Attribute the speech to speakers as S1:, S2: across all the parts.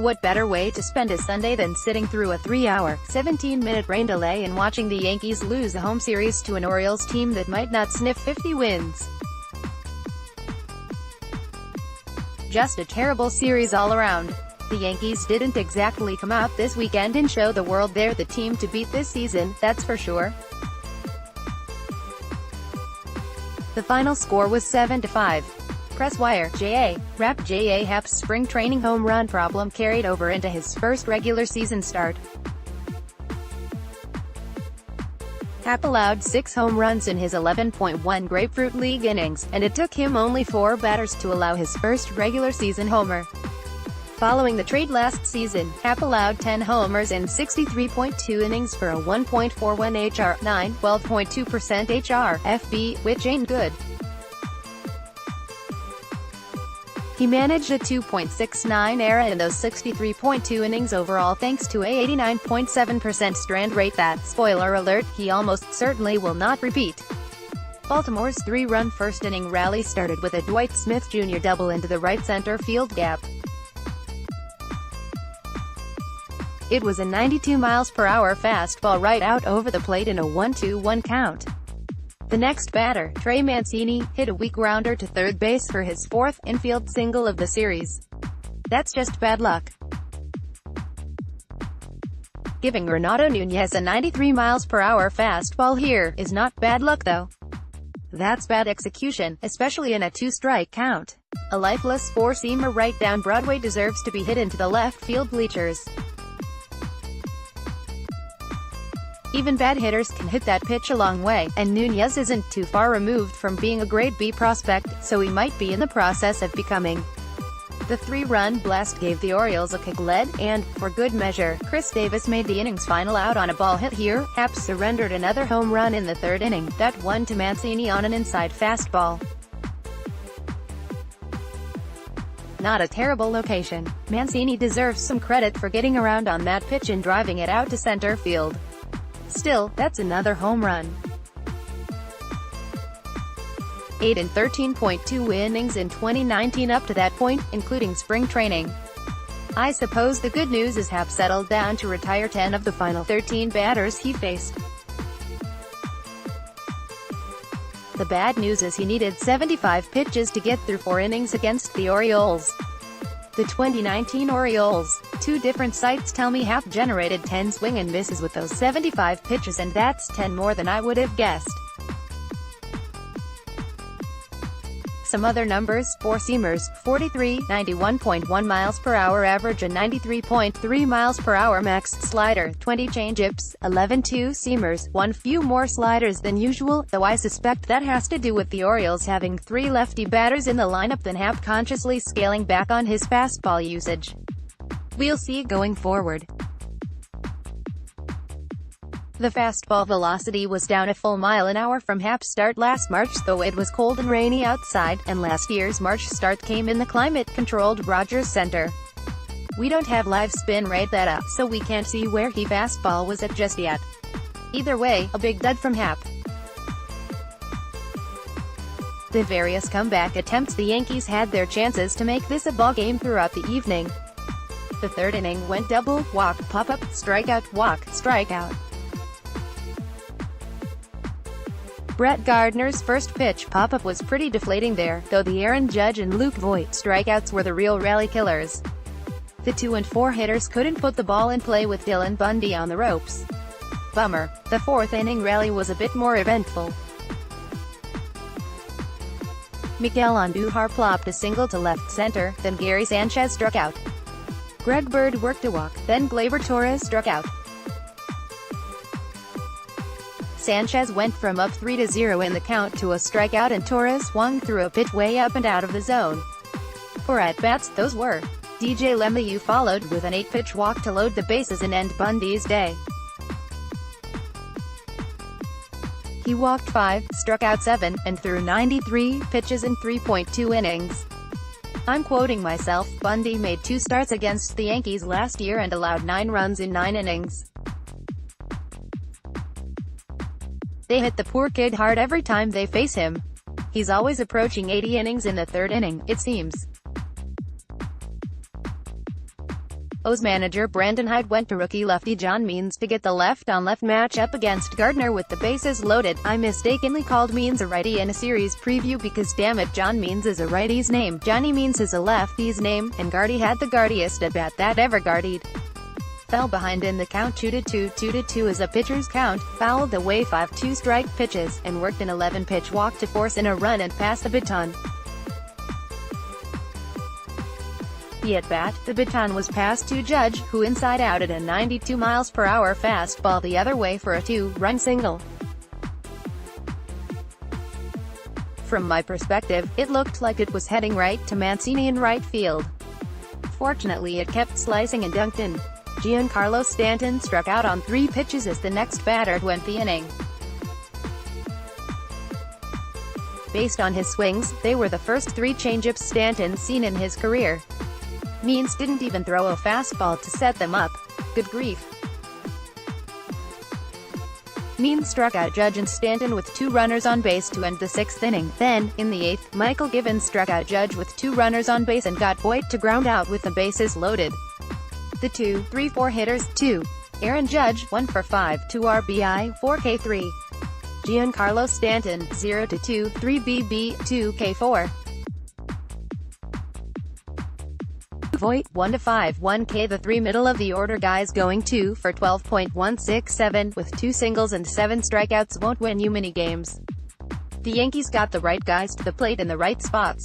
S1: What better way to spend a Sunday than sitting through a 3-hour, 17-minute rain delay and watching the Yankees lose a home series to an Orioles team that might not sniff 50 wins? Just a terrible series all around. The Yankees didn't exactly come out this weekend and show the world they're the team to beat this season, that's for sure. The final score was 7-5. Presswire, HRapp Happ's spring training home run problem carried over into his first regular season start. Happ allowed 6 home runs in his 11.1 Grapefruit League innings, and it took him only 4 batters to allow his first regular season homer. Following the trade last season, Happ allowed 10 homers in 63.2 innings for a 1.41 HRapp, 12.2% HRapp, which ain't good. He managed a 2.69 ERA in those 63.2 innings overall thanks to a 89.7% strand rate that, spoiler alert, he almost certainly will not repeat. Baltimore's 3-run first-inning rally started with a Dwight Smith Jr. double into the right center field gap. It was a 92-mile-per-hour fastball right out over the plate in a 1-2-1 count. The next batter, Trey Mancini, hit a weak grounder to third base for his 4th infield single of the series. That's just bad luck. Giving Renato Nunez a 93-mile-per-hour fastball here is not bad luck though. That's bad execution, especially in a 2-strike count. A lifeless 4-seamer right down Broadway deserves to be hit into the left field bleachers. Even bad hitters can hit that pitch a long way, and Nunez isn't too far removed from being a grade B prospect, so he might be in the process of becoming. The 3-run blast gave the Orioles a kick lead, and, for good measure, Chris Davis made the inning's final out on a ball hit here. Happ surrendered another home run in the 3rd inning, that one to Mancini on an inside fastball. Not a terrible location. Mancini deserves some credit for getting around on that pitch and driving it out to center field. Still, that's another home run. 8 and 13.2 innings in 2019 up to that point, including spring training. I suppose the good news is Happ settled down to retire 10 of the final 13 batters he faced. The bad news is he needed 75 pitches to get through 4 innings against the Orioles. The 2019 Orioles. 2 different sites tell me Happ generated 10 swing and misses with those 75 pitches, and that's 10 more than I would have guessed. Some other numbers: 4-seamers, 43, 91.1 miles per hour average and 93.3 miles per hour max, slider, 20 changeups, 11 2-seamers, 1 few more sliders than usual, though I suspect that has to do with the Orioles having 3 lefty batters in the lineup than Happ consciously scaling back on his fastball usage. We'll see going forward. The fastball velocity was down a full mile an hour from Happ's start last March, though it was cold and rainy outside, and last year's March start came in the climate-controlled Rogers Center. We don't have live spin rate data, so we can't see where his fastball was at just yet. Either way, a big dud from Happ. The various comeback attempts the Yankees had their chances to make this a ballgame throughout the evening. The 3rd inning went double, walk, pop-up, strikeout, walk, strikeout. Brett Gardner's first pitch pop-up was pretty deflating there, though the Aaron Judge and Luke Voit strikeouts were the real rally killers. The 2 and 4 hitters couldn't put the ball in play with Dylan Bundy on the ropes. Bummer. The 4th inning rally was a bit more eventful. Miguel Andujar plopped a single to left center, then Gary Sanchez struck out. Greg Bird worked a walk, then Gleyber Torres struck out. Sanchez went from up 3-0 in the count to a strikeout, and Torres swung through a pitch way up and out of the zone. 4 at-bats, those were. DJ LeMahieu followed with an 8-pitch walk to load the bases and end Bundy's day. He walked 5, struck out 7, and threw 93 pitches in 3.2 innings. I'm quoting myself. Bundy made 2 starts against the Yankees last year and allowed 9 runs in 9 innings. They hit the poor kid hard every time they face him. He's always approaching 80 innings in the 3rd inning, it seems. O's manager Brandon Hyde went to rookie lefty John Means to get the left-on-left matchup against Gardner with the bases loaded. "I mistakenly called Means a righty in a series preview because damn it, John Means is a righty's name. Johnny Means is a lefty's name, and Gardy had the gardiest at bat that ever gardied." Fell behind in the count 2-2 as a pitcher's count, fouled away 5 two-strike pitches, and worked an 11-pitch walk to force in a run and pass the baton. The at-bat, the baton was passed to Judge, who inside-outed a 92 miles per hour fastball the other way for a 2-run single. From my perspective, it looked like it was heading right to Mancini in right field. Fortunately it kept slicing and dunked in. Giancarlo Stanton struck out on 3 pitches as the next batter went the inning. Based on his swings, they were the first 3 changeups Stanton seen in his career. Means didn't even throw a fastball to set them up. Good grief. Means struck out Judge and Stanton with 2 runners on base to end the 6th inning. Then, in the 8th, Michael Givens struck out Judge with 2 runners on base and got Boyd to ground out with the bases loaded. The 2-3-4 hitters, 2. Aaron Judge, 1 for 5, 2 RBI, 4 K3. Giancarlo Stanton, 0-2, 3 BB, 2 K4. Voit, 1-5, 1 K. The 3 middle-of-the-order guys going 2 for 12.167, with 2 singles and 7 strikeouts won't win you many games. The Yankees got the right guys to the plate in the right spots.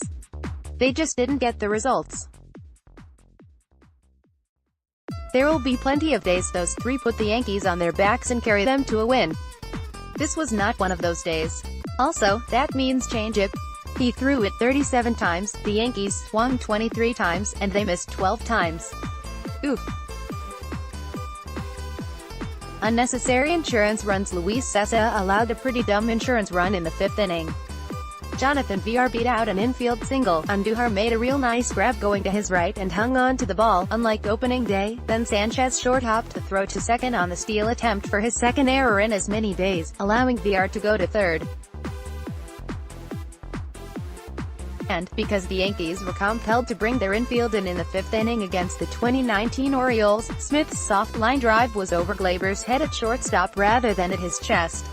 S1: They just didn't get the results. There will be plenty of days those 3 put the Yankees on their backs and carry them to a win. This was not one of those days. Also, that means changeup. He threw it 37 times, the Yankees swung 23 times, and they missed 12 times. Oof. Unnecessary insurance runs. Luis Cessa allowed a pretty dumb insurance run in the 5th inning. Jonathan VR beat out an infield single. Andujar made a real nice grab going to his right and hung on to the ball, unlike opening day. Then Sanchez short-hopped to throw to second on the steal attempt for his 2nd error in as many days, allowing VR to go to 3rd. And, because the Yankees were compelled to bring their infield in the 5th inning against the 2019 Orioles, Smith's soft line drive was over Glaber's head at shortstop rather than at his chest.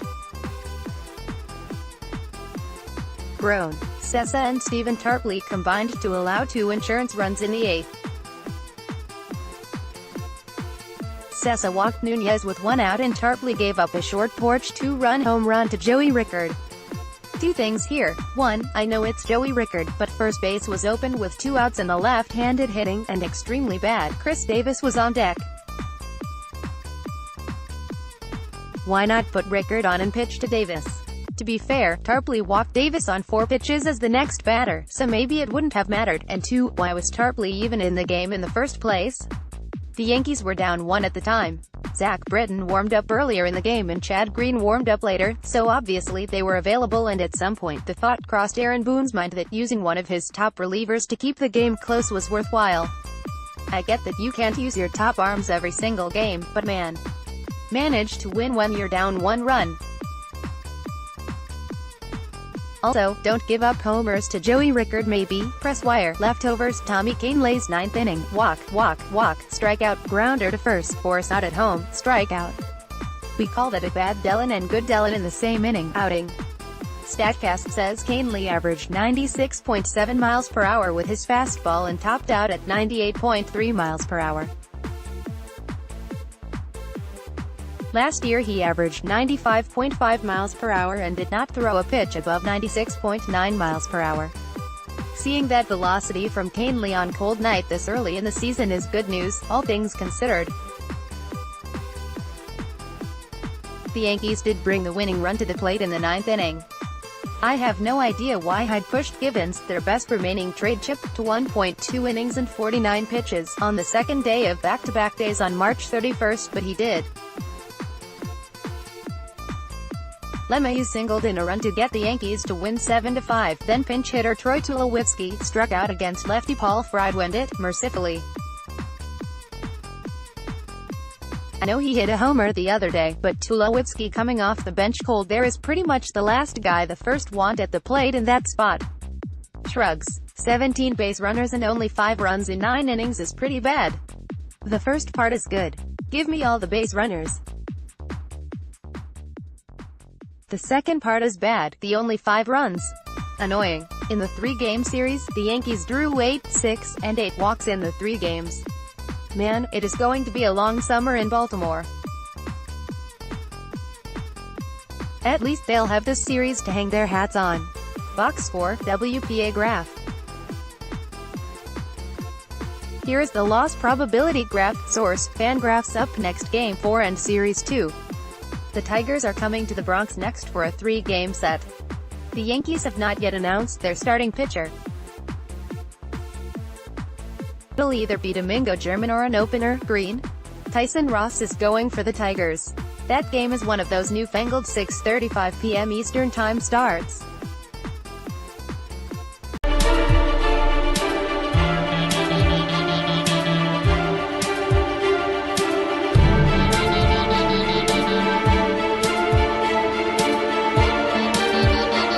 S1: Grown. Cessa and Stephen Tarpley combined to allow 2 insurance runs in the 8th. Cessa walked Nunez with 1 out and Tarpley gave up a short porch 2-run home run to Joey Rickard. 2 things here. 1, I know it's Joey Rickard, but first base was open with 2 outs and the left-handed hitting, and extremely bad. Chris Davis was on deck. Why not put Rickard on and pitch to Davis? To be fair, Tarpley walked Davis on 4 pitches as the next batter, so maybe it wouldn't have mattered. And 2, why was Tarpley even in the game in the first place? The Yankees were down 1 at the time. Zach Britton warmed up earlier in the game and Chad Green warmed up later, so obviously they were available, and at some point the thought crossed Aaron Boone's mind that using one of his top relievers to keep the game close was worthwhile. I get that you can't use your top arms every single game, but man, manage to win when you're down 1 run. Also, don't give up homers to Joey Rickard. Maybe. Presswire. Leftovers. Tommy Kahnle's 9th inning. Walk, strikeout, grounder to first, force out at home, strikeout. We call that a bad Dellin and good Dellin in the same inning outing. Statcast says Kahnle averaged 96.7 miles per hour with his fastball and topped out at 98.3 miles per hour. Last year he averaged 95.5 miles per hour and did not throw a pitch above 96.9 miles per hour. Seeing that velocity from Kahnle on cold night this early in the season is good news, all things considered. The Yankees did bring the winning run to the plate in the 9th inning. I have no idea why Hyde pushed Givens, their best remaining trade chip, to 1.2 innings and 49 pitches, on the 2nd day of back-to-back days on March 31st, but he did. LeMahieu singled in a run to get the Yankees to win 7-5, then pinch hitter Troy Tulowitzki struck out against lefty Paul Friedwend mercifully. I know he hit a homer the other day, but Tulowitzki coming off the bench cold there is pretty much the last guy the first want at the plate in that spot. Shrugs. 17 base runners and only 5 runs in 9 innings is pretty bad. The first part is good. Give me all the base runners. The second part is bad, the only 5 runs. Annoying. In the 3-game series, the Yankees drew 8, 6, and 8 walks in the 3 games. Man, it is going to be a long summer in Baltimore. At least they'll have this series to hang their hats on. Box score, WPA graph. Here is the loss probability graph. Source, Fangraphs. Up next, Game 4 and Series 2. The Tigers are coming to the Bronx next for a 3-game set. The Yankees have not yet announced their starting pitcher. It'll either be Domingo German or an opener, Green. Tyson Ross is going for the Tigers. That game is one of those newfangled 6:35 p.m. Eastern Time starts.